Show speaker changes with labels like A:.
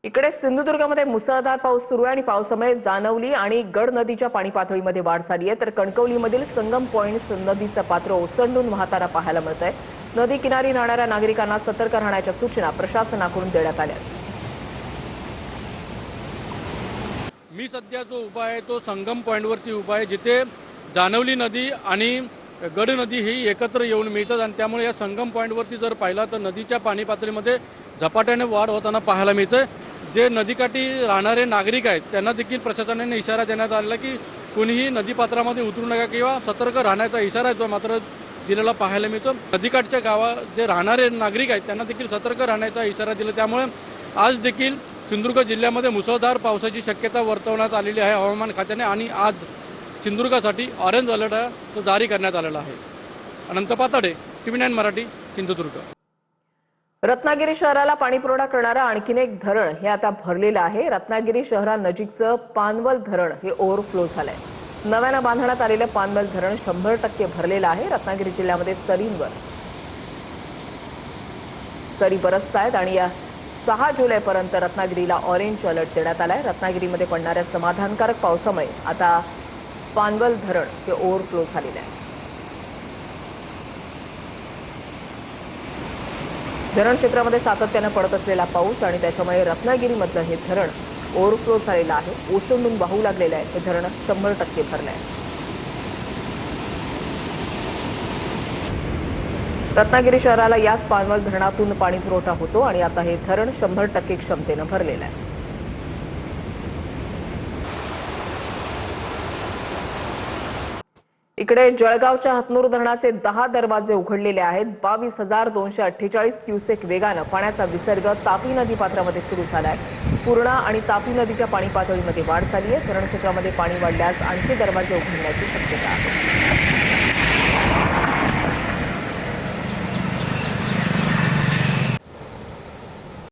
A: इकडे सिंधुदुर्गमध्ये मुसळधार पाऊस सुरू आहे आणि पावसामुळे जानवली आणि गड नदीच्या पाणी पातळीमध्ये वाढ झाली आहे। तर कणकवलीमधील संगम पॉइंट नदीचं पात्र ओसंडून वाहताना पाहायला मिळतंय। नदी किनारी राहणाऱ्या नागरिकांना सतर्क राहण्याच्या सूचना प्रशासनाकडून देण्यात आल्या आहेत।
B: मी सध्या जो उभा आहे तो संगम पॉइंटवरती उभा आहे, जिथे जानवली नदी आणि गड नदी ही एकत्र येऊन मिळतात आणि त्यामुळे या संगम पॉइंटवरती जर पाहिला तर नदीच्या पाणी पातळीमध्ये झपाट्याने वाढ होताना पाहायला मिळते। जे नदीकाठी राहणारे नागरिक आहेत त्यांना देखील प्रशासनाने इशारा देण्यात आला की कोणीही नदीपात्रामध्ये उतरू नका किंवा सतर्क राहण्याचा इशारा जो मात्र दिलेला पाहायला मिळतो। नदीकाठच्या गावात जे राहणारे नागरिक आहेत त्यांना देखील सतर्क राहण्याचा इशारा दिला। त्यामुळे आज देखील सिंधुदुर्ग जिल्ह्यामध्ये मुसळधार पावसाची शक्यता वर्तवण्यात आलेली आहे हवामान खात्याने आणि आज सिंधुदुर्गासाठी ऑरेंज अलर्ट तो जारी करण्यात आलेला आहे। अनंत पाताडे, TV9 मराठी, सिंधुदुर्ग।
A: रत्नागिरी शहराला पाणीपुरवठा करणारा आणखीन एक धरण हे आता भरलेलं आहे। रत्नागिरी शहरानजीकचं पानवल धरण हे ओव्हरफ्लो झालंय। नव्यानं बांधण्यात आलेलं पानवल धरण 100% भरलेलं आहे। रत्नागिरी जिल्ह्यामध्ये सरींवर सरी बरसतायत आणि या 6 जुलैपर्यंत रत्नागिरीला ऑरेंज अलर्ट देण्यात आलाय। रत्नागिरीमध्ये पडणाऱ्या समाधानकारक पावसामुळे आता पानवल धरण हे ओव्हरफ्लो झालेलं आहे। धरण क्षेत्रामध्ये सातत्याने पडत असलेला पाऊस आणि त्याच्यामुळे रत्नागिरीमधलं हे धरण ओव्हरफ्लो झालेलं आहे, ओसंडून वाहू लागलेलं आहे। हे धरण 100% भरलंय। रत्नागिरी शहराला याच पानवल धरणातून पाणी पुरवठा होतो आणि आता हे धरण 100% क्षमतेनं भरलेलं आहे। इकडे जळगावच्या हतनूर धरणाचे 10 दरवाजे उघडलेले आहेत। 22,248 क्युसेक वेगानं पाण्याचा विसर्ग तापी नदी पात्रामध्ये सुरू झालाय। पूर्णा आणि तापी नदीच्या पाणी पातळीमध्ये वाढ झाली आहे। धरण क्षेत्रामध्ये पाणी वाढल्यास आणखी दरवाजे उघडण्याची शक्यता आहे।